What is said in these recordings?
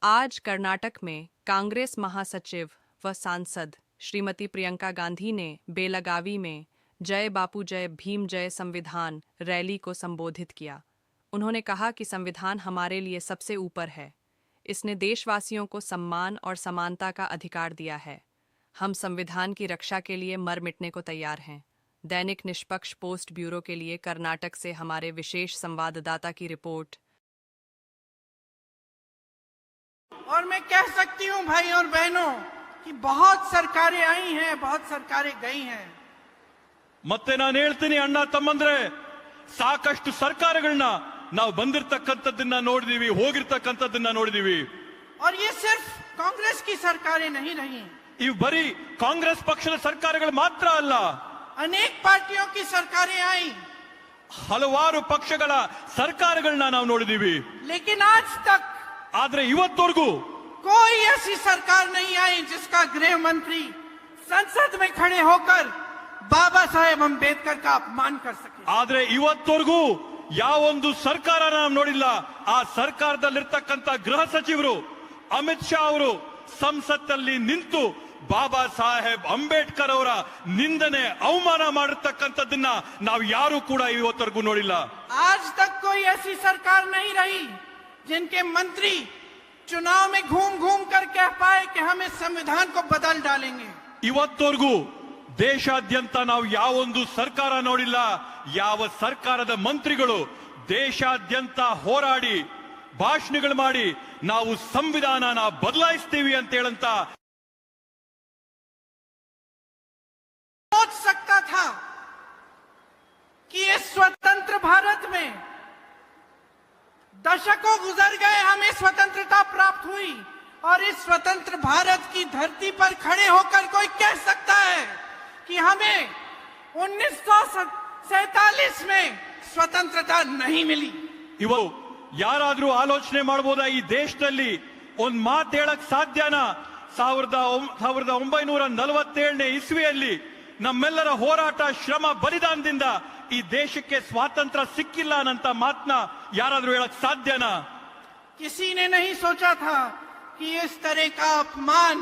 आज कर्नाटक में कांग्रेस महासचिव व सांसद श्रीमती प्रियंका गांधी ने बेलगावी में जय बापू जय भीम जय संविधान रैली को संबोधित किया। उन्होंने कहा कि संविधान हमारे लिए सबसे ऊपर है। इसने देशवासियों को सम्मान और समानता का अधिकार दिया है। हम संविधान की रक्षा के लिए मर मिटने को तैयार हैं। दैनिक निष्पक्ष पोस्ट ब्यूरो के लिए कर्नाटक से हमारे विशेष संवाददाता की रिपोर्ट। और मैं कह सकती हूं भाई और बहनों कि बहुत सरकारें आई हैं, बहुत सरकारें गई हैं। ಮತ್ತೆ ನಾನು ಹೇಳ್ತೀನಿ ಅಣ್ಣ ತಮ್ಮಂದ್ರೆ, ಸಾಕಷ್ಟು ಸರ್ಕಾರಗಳನ್ನ ನಾವು ಬಂದಿರತಕ್ಕಂತದ್ದನ್ನ ನೋಡಿದೀವಿ, ಹೋಗಿರತಕ್ಕಂತದ್ದನ್ನ ನೋಡಿದೀವಿ। और ये सिर्फ कांग्रेस की सरकारें नहीं रही, ಇವು ಬರೀ ಕಾಂಗ್ರೆಸ್ ಪಕ್ಷದ ಸರ್ಕಾರಗಳು ಮಾತ್ರ ಅಲ್ಲ, अनेक पार्टियों की सरकारें आई, ಹಲವಾರು ಪಕ್ಷಗಳ ಸರ್ಕಾರಗಳನ್ನ ನಾವು ನೋಡಿದೀವಿ। लेकिन आज तक ಆದ್ರೆ ಇವತ್ತವರೆಗೂ कोई ऐसी सरकार नहीं आई जिसका गृह मंत्री संसद में खड़े होकर बाबा साहेब अंबेडकर का अपमान कर सके। ಆದ್ರೆ ಇವತ್ತವರೆಗೂ ಯಾವೊಂದು ಸರ್ಕಾರ ನಾವು ನೋಡಿಲ್ಲ। ಆ ಸರ್ಕಾರದಲ್ಲಿರ್ತಕ್ಕಂಥ ಗೃಹ ಸಚಿವರು ಅಮಿತ್ ಶಾ ಅವರು ಸಂಸತ್ತಲ್ಲಿ ನಿಂತು ಬಾಬಾ ಸಾಹೇಬ್ ಅಂಬೇಡ್ಕರ್ ಅವರ ನಿಂದನೆ ಅವಮಾನ ಮಾಡಿರ್ತಕ್ಕಂಥದ್ದನ್ನ ನಾವು ಯಾರು ಕೂಡ ಇವತ್ತವರೆಗೂ ನೋಡಿಲ್ಲ। आज तक कोई ऐसी सरकार नहीं रही जिनके मंत्री चुनाव में घूम घूम कर कह पाए कि हम इस संविधान को बदल डालेंगे। ಇವತ್ತವರೆಗೂ ದೇಶಾದ್ಯಂತ ನಾವು ಯಾವೊಂದು ಸರ್ಕಾರ ನೋಡಿಲ್ಲ, ಯಾವ ಸರ್ಕಾರದ ಮಂತ್ರಿಗಳು ದೇಶಾದ್ಯಂತ ಹೋರಾಡಿ ಭಾಷಣಗಳು ಮಾಡಿ ನಾವು ಸಂವಿಧಾನನ ಬದಲಾಯಿಸ್ತೀವಿ ಅಂತ ಹೇಳಂತ सोच सकता था कि इस स्वतंत्र भारत में दशकों गुजर गए, हमें स्वतंत्रता प्राप्त हुई और इस स्वतंत्र भारत की धरती पर खड़े होकर कोई कह सकता है कि हमें 1947 में स्वतंत्रता नहीं मिली। ಇವು ಯಾರಾದ್ರೂ ಆಲೋಚನೆ ಮಾಡಬಹುದಾ? ಈ ದೇಶದಲ್ಲಿ ಒಂದ್ ಮಾತು ಹೇಳಕ್ ಸಾಧ್ಯನಾ? 1947ನೇ ಇಸ್ವಿಯಲ್ಲಿ ನಮ್ಮೆಲ್ಲರ ಹೋರಾಟ, ಶ್ರಮ, ಬಲಿದಾನದಿಂದ ಈ ದೇಶಕ್ಕೆ ಸ್ವಾತಂತ್ರ್ಯ ಸಿಕ್ಕಿಲ್ಲ ಅನ್ನಂತ ಮಾತನ್ನ ಯಾರಾದ್ರೂ ಹೇಳಕ್ ಸಾಧ್ಯನಾ? किसी ने नहीं सोचा था कि इस तरह का अपमान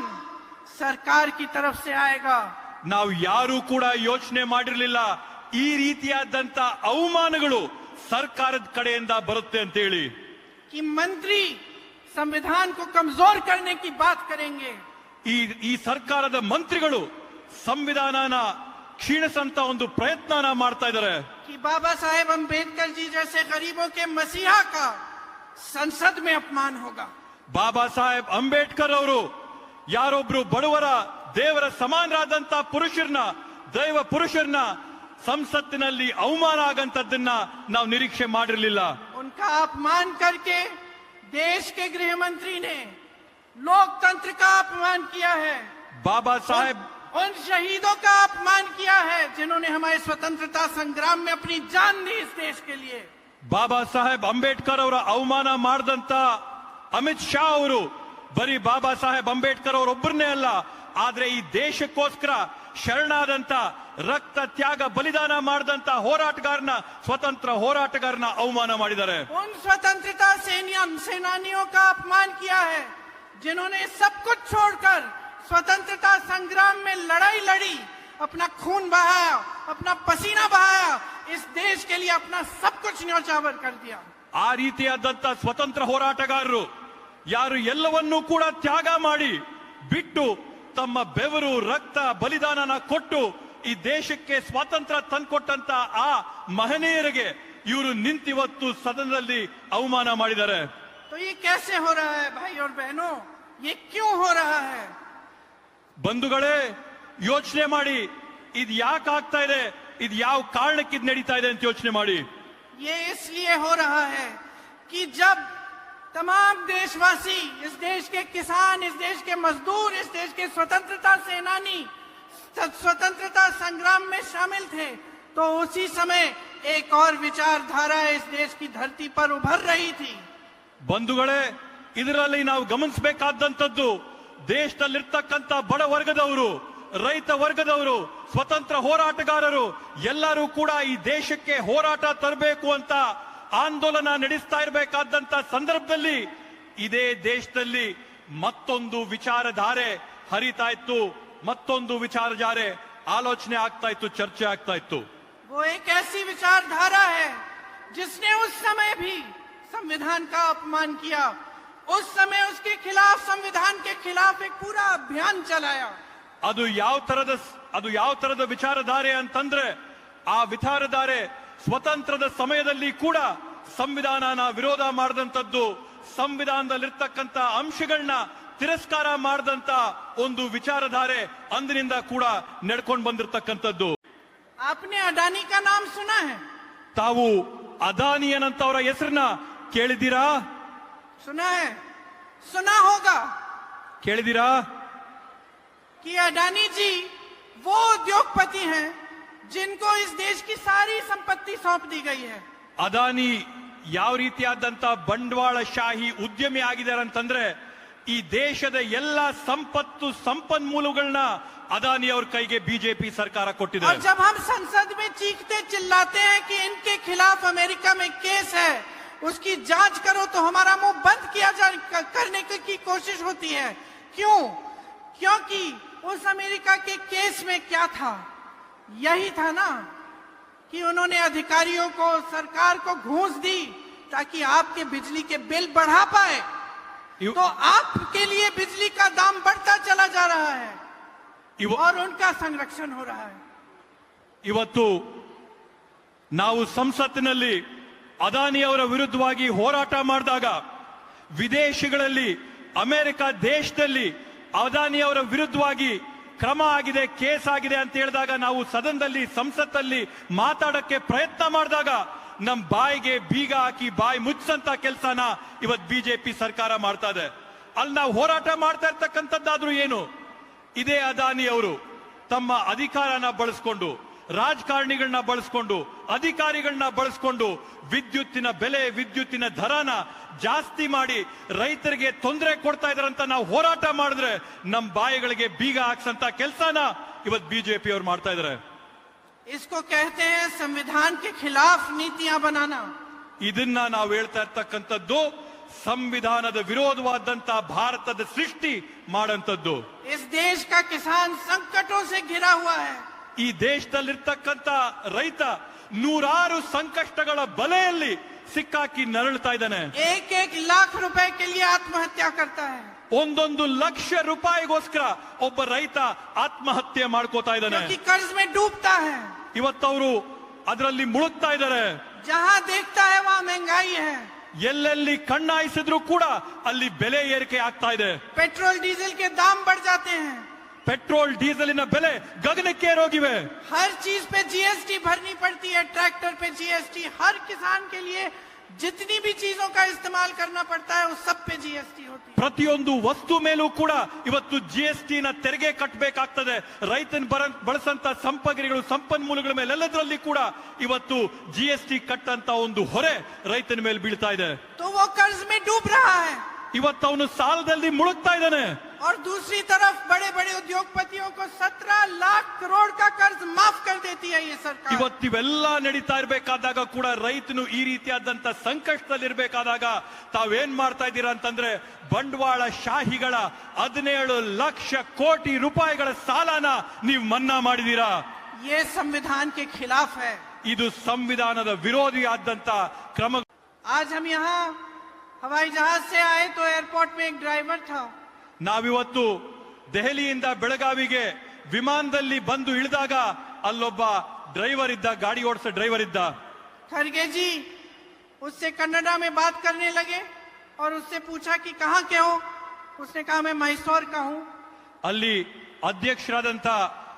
सरकार की तरफ से आएगा। ನಾವು ಯಾರು ಕೂಡ ಯೋಚನೆ ಮಾಡಿರಲಿಲ್ಲ ಈ ರೀತಿಯಾದಂತ ಅವಮಾನಗಳು ಸರ್ಕಾರದ ಕಡೆಯಿಂದ ಬರುತ್ತೆ ಅಂತ ಹೇಳಿ। कि मंत्री संविधान को कमजोर करने की बात करेंगे। ಈ ಸರ್ಕಾರದ ಮಂತ್ರಿಗಳು ಸಂವಿಧಾನನ ಕ್ಷೀಣಿಸಂತ ಒಂದು ಪ್ರಯತ್ನನ ಮಾಡ್ತಾ ಇದ್ದಾರೆ। कि बाबा साहेब अंबेडकर जी जैसे गरीबों के मसीहा का संसद में अपमान होगा। ಬಾಬಾ ಸಾಹೇಬ್ ಅಂಬೇಡ್ಕರ್ ಅವರು ಯಾರೊಬ್ರು ಬಡವರ ದೇವರ ಸಮಾನರಾದಂತ ಪುರುಷರನ್ನ, ದೈವ ಪುರುಷರನ್ನ ಸಂಸತ್ತಿನಲ್ಲಿ ಅವಮಾನ ಆಗಂತದ್ದನ್ನ ನಾವು ನಿರೀಕ್ಷೆ ಮಾಡಿರಲಿಲ್ಲ। उनका अपमान करके देश के गृह मंत्री ने लोकतंत्र का अपमान किया है। ಬಾಬಾ ಸಾಹೇಬ್ उन शहीदों का अपमान किया है जिन्होंने हमारे स्वतंत्रता संग्राम में अपनी जान दी इस देश के लिए। ಬಾಬಾ ಸಾಹೇಬ್ ಅಂಬೇಡ್ಕರ್ ಅವರ ಅವಮಾನ ಮಾಡಿದಂತ ಅಮಿತ್ ಶಾ ಅವರು ಬರೀ ಬಾಬಾ ಸಾಹೇಬ್ ಅಂಬೇಡ್ಕರ್ ಅವರೊಬ್ಬರನ್ನೇ ಅಲ್ಲ, ಆದ್ರೆ ಈ ದೇಶಕ್ಕೋಸ್ಕರ ಶರಣಾದಂತ, ರಕ್ತ ತ್ಯಾಗ ಬಲಿದಾನ ಮಾಡಿದಂತ ಹೋರಾಟಗಾರನ, ಸ್ವತಂತ್ರ ಹೋರಾಟಗಾರನ ಅವಮಾನ ಮಾಡಿದ್ದಾರೆ। उन स्वतंत्रता सेनानियों का अपमान किया है जिन्होंने सब कुछ छोड़कर स्वतंत्रता संग्राम में लड़ाई लड़ी, अपना खून बहाया, अपना पसीना बहाया, इस देश के लिए अपना सब कुछ न्योछावर कर दिया। ಆ ರೀತಿಯಾದಂತ ಸ್ವತಂತ್ರ ಹೋರಾಟಗಾರರು ಯಾರು ಎಲ್ಲವನ್ನೂ ಕೂಡ ತ್ಯಾಗ ಮಾಡಿ ಬಿಟ್ಟು ತಮ್ಮ ಬೆವರು, ರಕ್ತ, ಬಲಿದಾನನ ಕೊಟ್ಟು ಈ ದೇಶಕ್ಕೆ ಸ್ವಾತಂತ್ರ್ಯ ತಂದ್ಕೊಟ್ಟಂತ ಆ ಮಹನೀಯರಿಗೆ ಇವರು ನಿಂತಿವತ್ತು ಸದನದಲ್ಲಿ ಅವಮಾನ ಮಾಡಿದ್ದಾರೆ। तो ये कैसे हो रहा है भाई और बहनों, ये क्यों हो रहा है? ಬಂಧುಗಳೇ, ಯೋಚನೆ ಮಾಡಿ, ಇದು ಯಾಕೆ ಆಗ್ತಾ ಇದೆ, ಇದು ಯಾವ ಕಾರಣಕ್ಕೆ ಇದು ನಡೀತಾ ಇದೆ ಅಂತ ಯೋಚನೆ ಮಾಡಿ। ये इसलिए हो रहा है कि जब तमाम देशवासी, इस देश के किसान, इस देश के मजदूर, इस देश के स्वतंत्रता सेनानी स्वतंत्रता संग्राम में शामिल थे, तो उसी समय एक और विचारधारा इस देश की धरती पर उभर रही थी। ಬಂಧುಗಳೇ, ಇದರಲ್ಲಿ ನಾವು ಗಮನಿಸಬೇಕಾದಂತದ್ದು ದೇಶದಲ್ಲಿರ್ತಕ್ಕಂಥ ಬಡ ವರ್ಗದವರು, ರೈತ ವರ್ಗದವರು, ಸ್ವತಂತ್ರ ಹೋರಾಟಗಾರರು ಎಲ್ಲರೂ ಕೂಡ ಈ ದೇಶಕ್ಕೆ ಹೋರಾಟ ತರಬೇಕು ಅಂತ ಆಂದೋಲನ ನಡೆಸ್ತಾ ಇರಬೇಕಾದಂತ ಸಂದರ್ಭದಲ್ಲಿ ಇದೇ ದೇಶದಲ್ಲಿ ಮತ್ತೊಂದು ವಿಚಾರಧಾರೆ ಹರಿತಾ ಇತ್ತು, ಮತ್ತೊಂದು ವಿಚಾರಧಾರೆ ಆಲೋಚನೆ ಆಗ್ತಾ ಇತ್ತು, ಚರ್ಚೆ ಆಗ್ತಾ ಇತ್ತು. वो एक ऐसी विचारधारा है जिसने उस समय भी संविधान का अपमान किया, उस समय उसके खिलाफ, संविधान के खिलाफ एक पूरा अभियान चलाया. ಅದು ಯಾವ ತರದ ವಿಚಾರಧಾರೆ ಅಂತಂದ್ರೆ, ಆ ವಿಚಾರಧಾರೆ ಸ್ವತಂತ್ರದ ಸಮಯದಲ್ಲಿ ಕೂಡ ಸಂವಿಧಾನನ ವಿರೋಧ ಮಾಡಿದಂಥದ್ದು, ಸಂವಿಧಾನದಲ್ಲಿರ್ತಕ್ಕಂಥ ಅಂಶಗಳನ್ನ ತಿರಸ್ಕಾರ ಮಾಡಿದಂತ ಒಂದು ವಿಚಾರಧಾರೆ ಅಂದಿನಿಂದ ಕೂಡ ನಡ್ಕೊಂಡು ಬಂದಿರತಕ್ಕಂಥದ್ದು. आपने अडानी का नाम सुना है? ತಾವು ಅದಾನಿ ಅನ್ನಂತವರ ಹೆಸರನ್ನ ಕೇಳಿದ್ದೀರಾ? सुना है, सुना होगा ಕೇಳಿದ್ದೀರಾ? कि अडानी जी वो उद्योगपति हैं जिनको इस देश की सारी संपत्ति सौंप दी गई है. ಅದಾನಿ ಯಾವ ರೀತಿಯಾದಂತ ಬಂಡವಾಳಶಾಹಿ ಉದ್ಯಮಿ ಆಗಿದ್ದಾರೆ ಅಂತಂದ್ರೆ, ಈ ದೇಶದ ಎಲ್ಲ ಸಂಪತ್ತು ಸಂಪನ್ಮೂಲಗಳನ್ನ ಅದಾನಿ ಅವ್ರ ಕೈಗೆ ಬಿಜೆಪಿ ಸರ್ಕಾರ ಕೊಟ್ಟಿದೆ. और जब हम संसद में चीखते चिल्लाते हैं कि इनके खिलाफ अमेरिका में केस है, उसकी जांच करो, तो हमारा मुंह बंद किया करने की कोशिश होती है. क्यों? क्योंकि उस अमेरिका के केस में क्या था? यही था ना कि उन्होंने अधिकारियों को, सरकार को घूस दी ताकि आपके बिजली के बिल बढ़ा पाए. तो आपके लिए बिजली का दाम बढ़ता चला जा रहा है और उनका संरक्षण हो रहा है. ಇವತ್ತು ನಾವು ಸಂಸತ್ತಿನಲ್ಲಿ ಅದಾನಿ ಅವರ ವಿರುದ್ಧವಾಗಿ ಹೋರಾಟ ಮಾಡಿದಾಗ, ವಿದೇಶಗಳಲ್ಲಿ ಅಮೆರಿಕ ದೇಶದಲ್ಲಿ ಅದಾನಿ ಅವರ ವಿರುದ್ಧವಾಗಿ ಕ್ರಮ ಆಗಿದೆ, ಕೇಸ್ ಆಗಿದೆ ಅಂತ ಹೇಳಿದಾಗ, ನಾವು ಸದನದಲ್ಲಿ ಸಂಸತ್ತಲ್ಲಿ ಮಾತಾಡಕ್ಕೆ ಪ್ರಯತ್ನ ಮಾಡಿದಾಗ ನಮ್ ಬಾಯಿಗೆ ಬೀಗ ಹಾಕಿ ಬಾಯಿ ಮುಚ್ಚಂತ ಕೆಲಸನ ಇವತ್ ಬಿಜೆಪಿ ಸರ್ಕಾರ ಮಾಡ್ತಾ ಇದೆ. ಅಲ್ಲಿ ನಾವು ಹೋರಾಟ ಮಾಡ್ತಾ ಇರ್ತಕ್ಕಂಥದ್ದಾದ್ರೂ ಏನು? ಇದೇ ಅದಾನಿ ಅವರು ತಮ್ಮ ಅಧಿಕಾರನ ಬಳಸ್ಕೊಂಡು, ರಾಜಕಾರಣಿಗಳನ್ನ ಬಳಸ್ಕೊಂಡು, ಅಧಿಕಾರಿಗಳನ್ನ ಬಳಸ್ಕೊಂಡು ವಿದ್ಯುತ್ತಿನ ಬೆಲೆ, ವಿದ್ಯುತ್ತಿನ ದರನ ಜಾಸ್ತಿ ಮಾಡಿ ರೈತರಿಗೆ ತೊಂದರೆ ಕೊಡ್ತಾ ಇದಾರಂತ ನಾವು ಹೋರಾಟ ಮಾಡಿದ್ರೆ ನಮ್ ಬಾಯಿಗಳಿಗೆ ಬೀಗ ಹಾಕ್ಸಂತ ಕೆಲಸನ ಇವತ್ ಬಿಜೆಪಿ ಅವ್ರು ಮಾಡ್ತಾ ಇದಾರೆ. इसको कहते हैं संविधान के खिलाफ नीतियां बनाना. ಇದನ್ನ ನಾವು ಹೇಳ್ತಾ ಇರ್ತಕ್ಕಂಥದ್ದು ಸಂವಿಧಾನದ ವಿರೋಧವಾದಂತ ಭಾರತದ ಸೃಷ್ಟಿ ಮಾಡಂತದ್ದು. इस देश का किसान संकटों से घिरा हुआ है. ಈ ದೇಶದಲ್ಲಿರ್ತಕ್ಕಂಥ ರೈತ ನೂರಾರು ಸಂಕಷ್ಟಗಳ ಬಲೆಯಲ್ಲಿ ಸಿಕ್ಕಾಕಿ ನರಳ್ತಾ ಇದ್ದಾನೆ. एक एक लाख रुपए के लिए आत्महत्या करता है. ಒಂದೊಂದು ಲಕ್ಷ ರೂಪಾಯಿಗೋಸ್ಕರ ಒಬ್ಬ ರೈತ ಆತ್ಮಹತ್ಯೆ ಮಾಡ್ಕೋತಾ ಇದ್ದಾನೆ. क्योंकि कर्ज में डूबता है. ಇವತ್ತವರು ಅದರಲ್ಲಿ ಮುಳುಗ್ತಾ ಇದ್ದಾರೆ. जहां देखता है वहां महंगाई है. ಎಲ್ಲೆಲ್ಲಿ ಕಣ್ಣಾಯಿಸಿದ್ರು ಕೂಡ ಅಲ್ಲಿ ಬೆಲೆ ಏರಿಕೆ ಆಗ್ತಾ ಇದೆ. पेट्रोल डीजल के दाम बढ़ जाते हैं. ಪೆಟ್ರೋಲ್ ಡೀಸೆಲಿನ ಬೆಲೆ ಗಗನಕ್ಕೇರೋಗಿವೆ. हर चीज पे जीएसटी भरनी पड़ती है. ट्रैक्टर पे जीएसटी, हर किसान के लिए जितनी भी चीजों का इस्तेमाल करना पड़ता है उस सब पे जीएसटी होती है. ಪ್ರತಿಯೊಂದು ವಸ್ತು ಮೇಲೂ ಕೂಡ ಇವತ್ತು ಜಿಎಸ್ಟಿ ನ ತೆರಿಗೆ ಕಟ್ಟಬೇಕಾಗ್ತದೆ. ರೈತನ ಬಳಸಂತ ಸಂಪಗ್ರಿಗಳು, ಸಂಪನ್ಮೂಲಗಳ ಮೇಲೆ ಎಲ್ಲದರಲ್ಲಿ ಕೂಡ ಇವತ್ತು ಜಿಎಸ್ಟಿ ಕಟ್ಟಂತ ಒಂದು ಹೊರೆ ರೈತನ ಮೇಲೆ ಬೀಳ್ತಾ ಇದೆ. तो वो कर्ज में डूब रहा है. ಇವತ್ತು ಅವನು ಸಾಲದಲ್ಲಿ ಮುಳುಗ್ತಾ ಇದ್ದಾನೆ. और दूसरी तरफ बड़े बड़े उद्योगपतियों को 17 लाख करोड़ का कर्ज माफ कर देती है ये सरकार. ಇವತ್ತಿವೆಲ್ಲ ನಡೀತಾ ಇರ್ಬೇಕಾದಾಗ ಕೂಡ ರೈತನು ಈ ರೀತಿಯಾದಂತ ಸಂಕಷ್ಟದಲ್ಲಿರ್ಬೇಕಾದಾಗ ತಾವೇನ್ ಮಾಡ್ತಾ ಇದ್ದೀರಾ ಅಂತಂದ್ರೆ, ಬಂಡವಾಳ ಶಾಹಿಗಳ 17 ಲಕ್ಷ ಕೋಟಿ ರೂಪಾಯಿಗಳ ಸಾಲನ ನೀವು ಮನ್ನಾ ಮಾಡಿದೀರಾ. ये संविधान के खिलाफ है. ಇದು ಸಂವಿಧಾನದ ವಿರೋಧಿಯಾದಂತ ಕ್ರಮ. आज हम यहाँ हवाई जहाज से आए तो एयरपोर्ट में एक ड्राइवर था. ನಾವಿವತ್ತು ದೆಹಲಿಯಿಂದ ಬೆಳಗಾವಿಗೆ ವಿಮಾನದಲ್ಲಿ ಬಂದು ಇಳಿದಾಗ ಅಲ್ಲೊಬ್ಬ ಡ್ರೈವರ್ ಇದ್ದ, ಗಾಡಿ ಓಡಿಸೋ ಡ್ರೈವರ್ ಇದ್ದ. खड़गे जी उससे कन्नड़ा में बात करने लगे और उससे पूछा कि कहाँ के हो. उसने कहा मैं मैसूर का हूँ. ಅಲ್ಲಿ ಅಧ್ಯಕ್ಷರಾದಂತ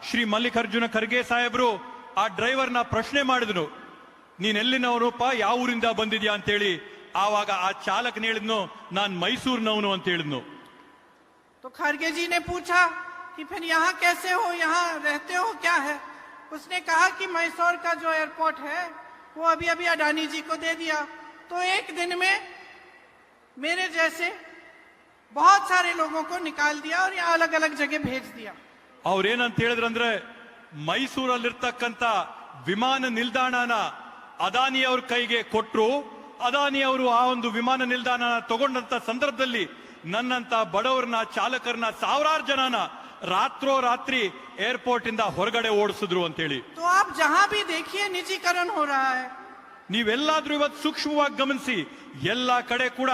ಶ್ರೀ ಮಲ್ಲಿಕಾರ್ಜುನ ಖರ್ಗೆ ಸಾಹೇಬ್ರು ಆ ಡ್ರೈವರ್ನ ಪ್ರಶ್ನೆ ಮಾಡಿದ್ರು, ನೀನ್ ಎಲ್ಲಿನವನಪ್ಪ, ಯಾವ ಊರಿಂದ ಬಂದಿದ್ಯಾ ಅಂತೇಳಿ. ಆವಾಗ ಆ ಚಾಲಕನ ಹೇಳಿದ್ನು, ನಾನ್ ಮೈಸೂರಿನವನು ಅಂತ ಹೇಳಿದ್ನು. तो खड़गे जी ने पूछा कि फिर यहाँ कैसे हो, यहाँ रहते हो क्या है. उसने कहा कि मैसूर का जो एयरपोर्ट है वो अभी अभी अडानी जी को दे दिया, तो एक दिन में मेरे जैसे बहुत सारे लोगों को निकाल दिया और यहाँ अलग अलग जगह भेज दिया. ಅವ್ರೇನಂತ ಹೇಳಿದ್ರಂದ್ರೆ, ಮೈಸೂರಲ್ಲಿರ್ತಕ್ಕಂಥ ವಿಮಾನ ನಿಲ್ದಾಣನ ಅದಾನಿ ಅವ್ರ ಕೈಗೆ ಕೊಟ್ರು. ಅದಾನಿ ಅವರು ಆ ಒಂದು ವಿಮಾನ ನಿಲ್ದಾಣ ತಗೊಂಡಂತ ಸಂದರ್ಭದಲ್ಲಿ ನನ್ನಂತ ಬಡವರನ್ನ ಚಾಲಕರನ್ನ ಸಾವಿರಾರು ಜನನ ರಾತ್ರೋರಾತ್ರಿ ಏರ್ಪೋರ್ಟ್ ಇಂದ ಹೊರಗಡೆ ಓಡಿಸಿದ್ರು ಅಂತೇಳಿ. तो आप जहां भी देखिए निजीकरण हो रहा है. ನೀವೆಲ್ಲಾದ್ರೂ ಇವತ್ತು ಸೂಕ್ಷ್ಮವಾಗಿ ಗಮನಿಸಿ, ಎಲ್ಲಾ ಕಡೆ ಕೂಡ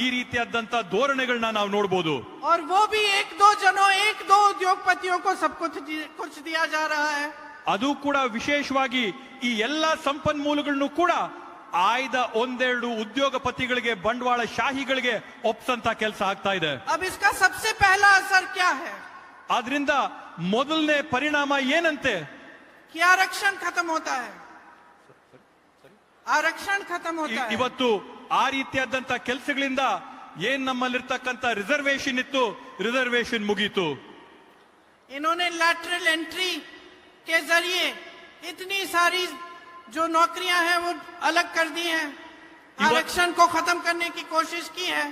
ಈ ರೀತಿಯಾದಂತ ಧೋರಣೆಗಳನ್ನ ನಾವು ನೋಡಬಹುದು. और वो भी एक दो उद्योगपतियों को सब कुछ दिया जा रहा है. ಅದು ಕೂಡ ವಿಶೇಷವಾಗಿ ಈ ಎಲ್ಲಾ ಸಂಪನ್ಮೂಲಗಳನ್ನು ಕೂಡ ಆಯ್ದ ಒಂದೆರಡು ಉದ್ಯೋಗಪತಿಗಳಿಗೆ, ಬಂಡವಾಳ ಶಾಹಿಗಳಿಗೆ ಒಪ್ಸಂತ ಕೆಲಸ ಆಗ್ತಾ ಇದೆ. अब इसका सबसे पहला असर क्या है? ಆದ್ರಿಂದ ಮೊದಲನೇ ಪರಿಣಾಮ ಏನಂತೆ? कि आरक्षण खत्म होता है. आरक्षण खत्म होता है. ಇವತ್ತು ಆ ರೀತಿಯಾದಂತ ಕೆಲಸಗಳಿಂದ ಏನ್ ನಮ್ಮಲ್ಲಿರ್ತಕ್ಕಂಥ ರಿಸರ್ವೇಶನ್ ಇತ್ತು, ರಿಸರ್ವೇಶನ್ ಮುಗೀತು. इन्होंने लैटरल एंट्री के जरिए इतनी सारी जो नौकरियां हैं वो अलग कर दी हैं. आरक्षण को खत्म करने की कोशिश की है.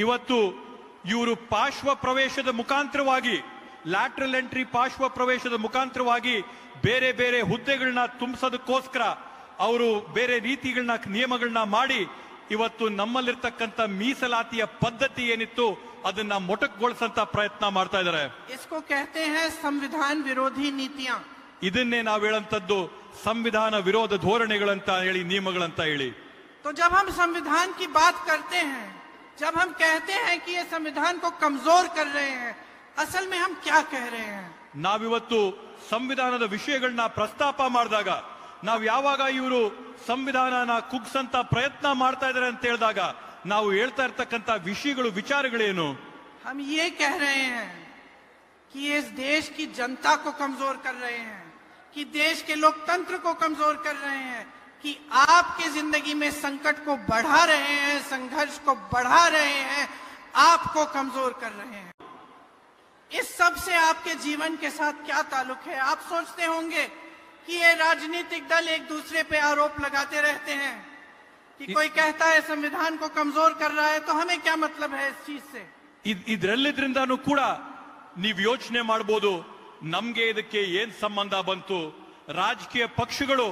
ಇವತ್ತು ಇವರು ಪಾರ್ಶ್ವ ಪ್ರವೇಶದ ಮುಖಾಂತರವಾಗಿ, ಲ್ಯಾಟ್ರಲ್ ಎಂಟ್ರಿ ಪಾರ್ಶ್ವ ಪ್ರವೇಶದ ಮುಖಾಂತರವಾಗಿ ಬೇರೆ ಬೇರೆ ಹುದ್ದೆಗಳನ್ನ ತುಂಬಿಸೋದಕ್ಕೋಸ್ಕರ ಅವರು ಬೇರೆ ರೀತಿಗಳನ್ನ, ನಿಯಮಗಳನ್ನ ಮಾಡಿ ಇವತ್ತು ನಮ್ಮಲ್ಲಿರ್ತಕ್ಕಂಥ ಮೀಸಲಾತಿಯ ಪದ್ಧತಿ ಏನಿತ್ತು ಅದನ್ನ ಮೊಟಕುಗೊಳಿಸಂತ ಪ್ರಯತ್ನ ಮಾಡ್ತಾ ಇದ್ದಾರೆ. इसको कहते हैं संविधान विरोधी नीतियां. ಇದನ್ನೇ ನಾವು ಹೇಳಂತದ್ದು ಸಂವಿಧಾನ ವಿರೋಧ ಧೋರಣೆಗಳಂತ ಹೇಳಿ, ನಿಯಮಗಳಂತ ಹೇಳಿ. तो जब हम संविधान की बात करते हैं, जब हम कहते हैं कि ये संविधान को कमजोर कर रहे हैं, असल में हम क्या कह रहे हैं? ನಾವಿವತ್ತು ಸಂವಿಧಾನದ ವಿಷಯಗಳನ್ನ ಪ್ರಸ್ತಾಪ ಮಾಡಿದಾಗ, ನಾವು ಯಾವಾಗ ಇವರು ಸಂವಿಧಾನನ ಕುಗ್ಸಂತ ಪ್ರಯತ್ನ ಮಾಡ್ತಾ ಇದ್ದಾರೆ ಅಂತ ಹೇಳಿದಾಗ ನಾವು ಹೇಳ್ತಾ ಇರ್ತಕ್ಕಂಥ ವಿಷಯಗಳು, ವಿಚಾರಗಳೇನು? हम ये कह रहे हैं कि इस देश की जनता को कमजोर कर रहे हैं, कि देश के लोकतंत्र को कमजोर कर रहे हैं, कि आपके जिंदगी में संकट को बढ़ा रहे हैं, संघर्ष को बढ़ा रहे हैं, आपको कमजोर कर रहे हैं. इस सब से आपके जीवन के साथ क्या ताल्लुक है? आप सोचते होंगे कि ये राजनीतिक दल एक दूसरे पे आरोप लगाते रहते हैं कि कोई कहता है संविधान को कमजोर कर रहा है, तो हमें क्या मतलब है इस चीज से? ಇದರೆಲ್ಲದ್ರಿಂದಾನು ಕೂಡ ನೀವು ಯೋಚನೆ ಮಾಡಬಹುದು, ನಮ್ಗೆ ಇದಕ್ಕೆ ಏನ್ ಸಂಬಂಧ ಬಂತು? ರಾಜಕೀಯ ಪಕ್ಷಗಳು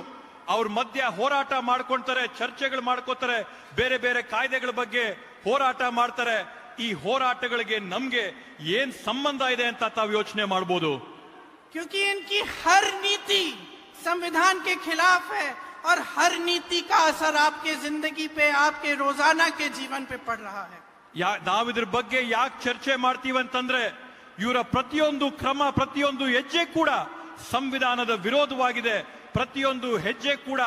ಅವ್ರ ಮಧ್ಯ ಹೋರಾಟ ಮಾಡ್ಕೊಂತಾರೆ, ಚರ್ಚೆಗಳು ಮಾಡ್ಕೋತಾರೆ, ಬೇರೆ ಬೇರೆ ಕಾಯ್ದೆಗಳ ಬಗ್ಗೆ ಹೋರಾಟ ಮಾಡ್ತಾರೆ. ಈ ಹೋರಾಟಗಳಿಗೆ ನಮ್ಗೆ ಏನ್ ಸಂಬಂಧ ಇದೆ ಅಂತ ತಾವು ಯೋಚನೆ ಮಾಡಬಹುದು. क्योंकि इनकी हर नीति संविधान के खिलाफ है और हर नीति का असर आपके जिंदगी पे, आपके रोजाना के जीवन पे पड़ रहा है. ನಾವಿದ್ರ ಬಗ್ಗೆ ಯಾಕೆ ಚರ್ಚೆ ಮಾಡ್ತೀವಿ ಅಂತಂದ್ರೆ, ಇವರ ಪ್ರತಿಯೊಂದು ಕ್ರಮ, ಪ್ರತಿಯೊಂದು ಹೆಜ್ಜೆ ಕೂಡ ಸಂವಿಧಾನದ ವಿರೋಧವಾಗಿದೆ. ಪ್ರತಿಯೊಂದು ಹೆಜ್ಜೆ ಕೂಡ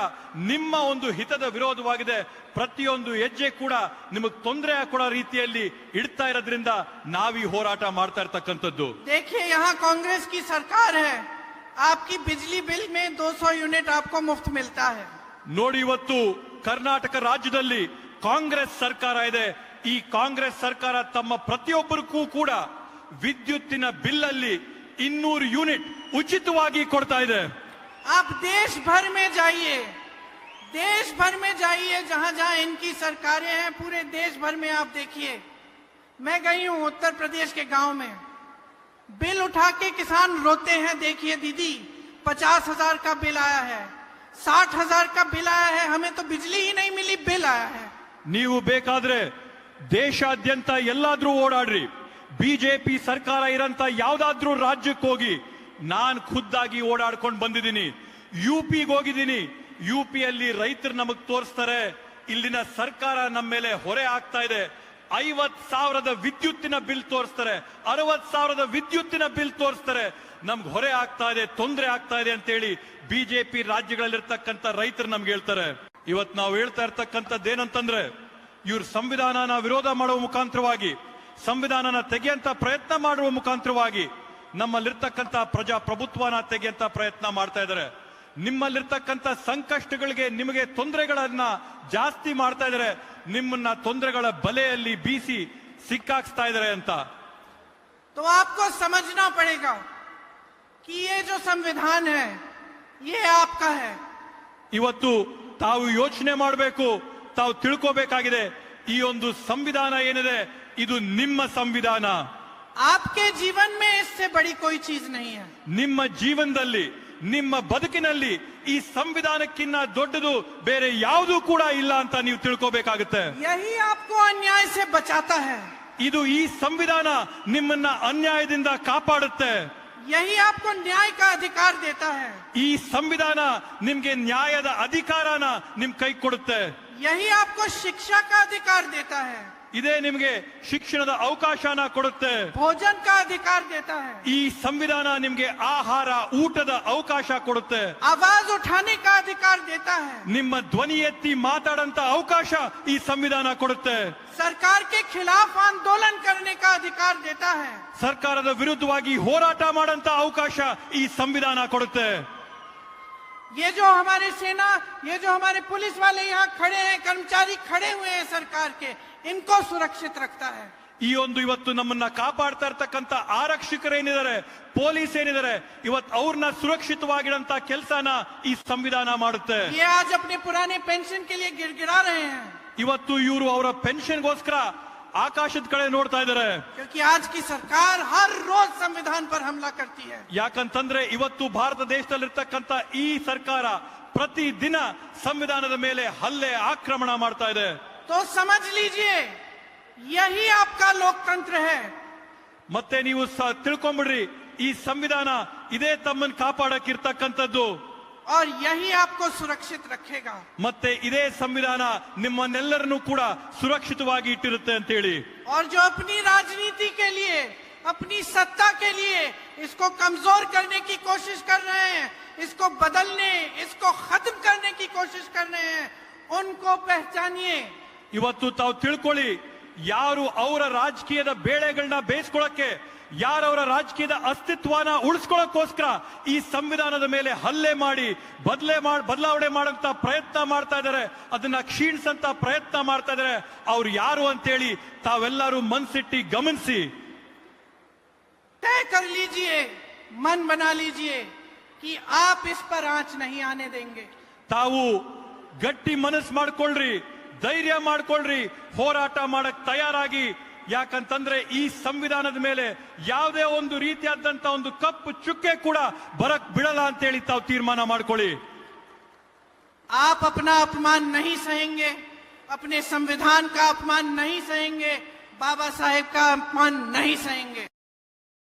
ನಿಮ್ಮ ಒಂದು ಹಿತದ ವಿರೋಧವಾಗಿದೆ. ಪ್ರತಿಯೊಂದು ಹೆಜ್ಜೆ ಕೂಡ ನಿಮಗೆ ತೊಂದರೆ ಕೊಡೋ ರೀತಿಯಲ್ಲಿ ಇಡ್ತಾ ಇರೋದ್ರಿಂದ ನಾವೀ ಹೋರಾಟ ಮಾಡ್ತಾ ಇರ್ತಕ್ಕಂಥದ್ದು. देखिए यहाँ कांग्रेस की सरकार है, आपकी बिजली बिल में 200 यूनिट आपको मुफ्त मिलता है. ನೋಡಿ, ಇವತ್ತು ಕರ್ನಾಟಕ ರಾಜ್ಯದಲ್ಲಿ ಕಾಂಗ್ರೆಸ್ ಸರ್ಕಾರ ಇದೆ. ಈ ಕಾಂಗ್ರೆಸ್ ಸರ್ಕಾರ ತಮ್ಮ ಪ್ರತಿಯೊಬ್ಬರಿಗೂ ಕೂಡ ವಿದ್ಯುತ್ತಿನ ಬಿಲ್ ಅಲ್ಲಿ 200 ಯೂನಿಟ್ ಉಚಿತವಾಗಿ ಕೊಡ್ತಾ ಇದೆ. आप देश भर में जाइए, देश भर में जाइए, जहां जहां इनकी सरकारें हैं, पूरे देश भर में आप देखिए. मैं गई हूं उत्तर प्रदेश के गांव में, बिल उठा के किसान रोते हैं. देखिए दीदी, 50,000 का बिल आया है, 60,000 का बिल आया है, हमें तो बिजली ही नहीं मिली, बिल आया है. ನೀವು ಬೇಕಾದ್ರೆ ದೇಶಾದ್ಯಂತ ಎಲ್ಲಾದ್ರೂ ಓಡಾಡ್ರಿ, ಬಿಜೆಪಿ ಸರ್ಕಾರ ಇರಂತ ಯಾವ್ದಾದ್ರೂ ರಾಜ್ಯಕ್ಕೆ ಹೋಗಿ. ನಾನ್ ಖುದ್ದಾಗಿ ಓಡಾಡ್ಕೊಂಡು ಬಂದಿದ್ದೀನಿ. ಯುಪಿಗೆ ಹೋಗಿದ್ದೀನಿ. ಯುಪಿಯಲ್ಲಿ ರೈತರು ನಮಗ್ ತೋರಿಸ್ತಾರೆ, ಇಲ್ಲಿನ ಸರ್ಕಾರ ನಮ್ಮ ಮೇಲೆ ಹೊರೆ ಆಗ್ತಾ ಇದೆ. 50,000 ವಿದ್ಯುತ್ತಿನ ಬಿಲ್ ತೋರಿಸ್ತಾರೆ, 60,000 ವಿದ್ಯುತ್ತಿನ ಬಿಲ್ ತೋರಿಸ್ತಾರೆ. ನಮ್ಗೆ ಹೊರೆ ಆಗ್ತಾ ಇದೆ, ತೊಂದರೆ ಆಗ್ತಾ ಇದೆ ಅಂತೇಳಿ ಬಿಜೆಪಿ ರಾಜ್ಯಗಳಲ್ಲಿರ್ತಕ್ಕಂಥ ರೈತರು ನಮ್ಗೆ ಹೇಳ್ತಾರೆ. ಇವತ್ತು ನಾವು ಹೇಳ್ತಾ ಇರ್ತಕ್ಕಂಥದ್ದೇನಂತಂದ್ರೆ, ಇವ್ರ ಸಂವಿಧಾನನ ವಿರೋಧ ಮಾಡುವ ಮುಖಾಂತರವಾಗಿ, ಸಂವಿಧಾನನ ತೆಗೆಯಂತ ಪ್ರಯತ್ನ ಮಾಡುವ ಮುಖಾಂತರವಾಗಿ ನಮ್ಮಲ್ಲಿರ್ತಕ್ಕಂಥ ಪ್ರಜಾಪ್ರಭುತ್ವನ ತೆಗೆಯಂತ ಪ್ರಯತ್ನ ಮಾಡ್ತಾ ಇದ್ದಾರೆ. ನಿಮ್ಮಲ್ಲಿರ್ತಕ್ಕಂಥ ಸಂಕಷ್ಟಗಳಿಗೆ, ನಿಮಗೆ ತೊಂದರೆಗಳನ್ನ ಜಾಸ್ತಿ ಮಾಡ್ತಾ ಇದ್ದಾರೆ. ನಿಮ್ಮನ್ನ ತೊಂದರೆಗಳ ಬಲೆಯಲ್ಲಿ ಬೀಸಿ ಸಿಕ್ಕಾಕ್ಸ್ತಾ ಇದ್ದಾರೆ ಅಂತ. तो आपको समझना पड़ेगा कि ये जो संविधान है ये आपका है. ಇವತ್ತು ತಾವು ಯೋಚನೆ ಮಾಡಬೇಕು, ತಾವು ತಿಳ್ಕೋಬೇಕಾಗಿದೆ. ಈ ಒಂದು ಸಂವಿಧಾನ ಏನಿದೆ, ಇದು ನಿಮ್ಮ ಸಂವಿಧಾನ. आपके जीवन में इससे बड़ी कोई चीज नहीं है. ನಿಮ್ಮ ಜೀವನದಲ್ಲಿ ನಿಮ್ಮ ಬದುಕಿನಲ್ಲಿ ಈ ಸಂವಿಧಾನಕ್ಕಿಂತ ದೊಡ್ಡದು ಬೇರೆ ಯಾವುದೂ ಕೂಡ ಇಲ್ಲ ಅಂತ ನೀವು ತಿಳ್ಕೋಬೇಕಾಗುತ್ತೆ. यही आपको अन्याय से बचाता है, ಇದು ಈ ಸಂವಿಧಾನ ನಿಮ್ಮನ್ನ ಅನ್ಯಾಯದಿಂದ ಕಾಪಾಡುತ್ತೆ. यही आपको न्याय का अधिकार देता है, ಈ ಸಂವಿಧಾನ ನಿಮ್ಗೆ ನ್ಯಾಯದ ಅಧಿಕಾರನ ನಿಮ್ ಕೈ ಕೊಡುತ್ತೆ. यही आपको शिक्षा का अधिकार देता है, ಇದೇ ನಿಮ್ಗೆ ಶಿಕ್ಷಣದ ಅವಕಾಶನ ಕೊಡುತ್ತೆ. भोजन का अधिकार देता है, ಈ ಸಂವಿಧಾನ ನಿಮ್ಗೆ ಆಹಾರ ಊಟದ ಅವಕಾಶ ಕೊಡುತ್ತೆ. आवाज उठाने का अधिकार देता है, ನಿಮ್ಮ ಧ್ವನಿ ಎತ್ತಿ ಮಾತಾಡಂತ ಅವಕಾಶ ಈ ಸಂವಿಧಾನ ಕೊಡುತ್ತೆ. सरकार के खिलाफ आंदोलन करने का अधिकार देता है, ಸರ್ಕಾರದ ವಿರುದ್ಧವಾಗಿ ಹೋರಾಟ ಮಾಡಂತ ಅವಕಾಶ ಈ ಸಂವಿಧಾನ ಕೊಡುತ್ತೆ. ये जो हमारे सेना, ये जो हमारे पुलिस वाले यहाँ खड़े हैं, कर्मचारी खड़े हुए हैं सरकार के, इनको सुरक्षित रखता है. ಈ ಒಂದು ಇವತ್ತು ನಮ್ಮನ್ನ ಕಾಪಾಡ್ತಾ ಇರ್ತಕ್ಕಂಥ ಆರಕ್ಷಕರೇನಿದ್ದಾರೆ, ಪೊಲೀಸ್ ಏನಿದ್ದಾರೆ, ಇವತ್ತು ಅವ್ರನ್ನ ಸುರಕ್ಷಿತವಾಗಿಡಂತ ಕೆಲಸನ ಈ ಸಂವಿಧಾನ ಮಾಡುತ್ತೆ. ये आज अपने पुराने पेंशन के लिए गिड़गिड़ा रहे हैं, ಇವತ್ತು ಇವರು ಅವರ ಪೆನ್ಷನ್ಗೋಸ್ಕರ ಆಕಾಶದ ಕಡೆ ನೋಡ್ತಾ ಇದ್ದಾರೆ. क्योंकि आज की सरकार हर रोज संविधान पर हमला करती है. ಯಾಕಂತಂದ್ರೆ ಇವತ್ತು ಭಾರತ ದೇಶದಲ್ಲಿರ್ತಕ್ಕಂಥ ಈ ಸರ್ಕಾರ ಪ್ರತಿ ದಿನ ಸಂವಿಧಾನದ ಮೇಲೆ ಹಲ್ಲೆ ಆಕ್ರಮಣ ಮಾಡ್ತಾ ಇದೆ. तो समझ लीजिए, यही आपका लोकतंत्र है. ಮತ್ತೆ ನೀವು ತಿಳ್ಕೊಂಬಿಡ್ರಿ, ಈ ಸಂವಿಧಾನ ಇದೇ ತಮ್ಮನ್ನ ಕಾಪಾಡಕ್ಕಿರ್ತಕ್ಕಂಥದ್ದು. और यही आपको सुरक्षित रखेगा. ಮತ್ತೆ ಇದೇ ಸಂವಿಧಾನ ನಿಮ್ಮನ್ನೆಲ್ಲರನ್ನೂ ಕೂಡ ಸುರಕ್ಷಿತವಾಗಿ ಇಟ್ಟಿರುತ್ತೆ ಅಂತ ಹೇಳಿ. और जो अपनी राजनीति के लिए, अपनी सत्ता के लिए इसको कमजोर करने की कोशिश कर रहे हैं, इसको बदलने, इसको खत्म करने की कोशिश कर रहे हैं, उनको पहचानिए. ಇವತ್ತು ತಾವು ತಿಳ್ಕೊಳ್ಳಿ, ಯಾರು ಅವರ ರಾಜಕೀಯದ ಬೇಳೆಗಳನ್ನ ಬೇಯಿಸ್ಕೊಳಕ್ಕೆ, ಯಾರವರ ರಾಜಕೀಯದ ಅಸ್ತಿತ್ವನ ಉಳಿಸ್ಕೊಳ್ಳೋಕೋಸ್ಕರ ಈ ಸಂವಿಧಾನದ ಮೇಲೆ ಹಲ್ಲೆ ಮಾಡಿ ಬದಲಾವಣೆ ಮಾಡಂತ ಪ್ರಯತ್ನ ಮಾಡ್ತಾ ಇದ್ದಾರೆ, ಅದನ್ನ ಕ್ಷೀಣಿಸಂತ ಪ್ರಯತ್ನ ಮಾಡ್ತಾ ಇದ್ದಾರೆ, ಅವ್ರು ಯಾರು ಅಂತೇಳಿ ತಾವೆಲ್ಲರೂ ಮನ್ಸಿಟ್ಟಿ ಗಮನಿಸಿ. तय कर लीजिए, मन बना लीजिए कि आप इस पर आंच नहीं आने देंगे. ತಾವು ಗಟ್ಟಿ ಮನಸ್ಸು ಮಾಡ್ಕೊಳ್ರಿ, ಧೈರ್ಯ ಮಾಡ್ಕೊಳ್ರಿ, ಹೋರಾಟ ಮಾಡಕ್ ತಯಾರಾಗಿ. ಯಾಕಂತಂದ್ರೆ ಈ ಸಂವಿಧಾನದ ಮೇಲೆ ಯಾವುದೇ ಒಂದು ರೀತಿಯಾದಂತ ಒಂದು ಕಪ್ಪು ಚುಕ್ಕೆ ಕೂಡ ಬರಕ್ ಬಿಡಲ್ಲ ಅಂತೇಳಿ ತಾವು ತೀರ್ಮಾನ ಮಾಡ್ಕೊಳ್ಳಿ. आप अपना अपमान नहीं सहेंगे, अपने संविधान का अपमान नहीं सहेंगे, बाबा साहेब का अपमान नहीं सहेंगे.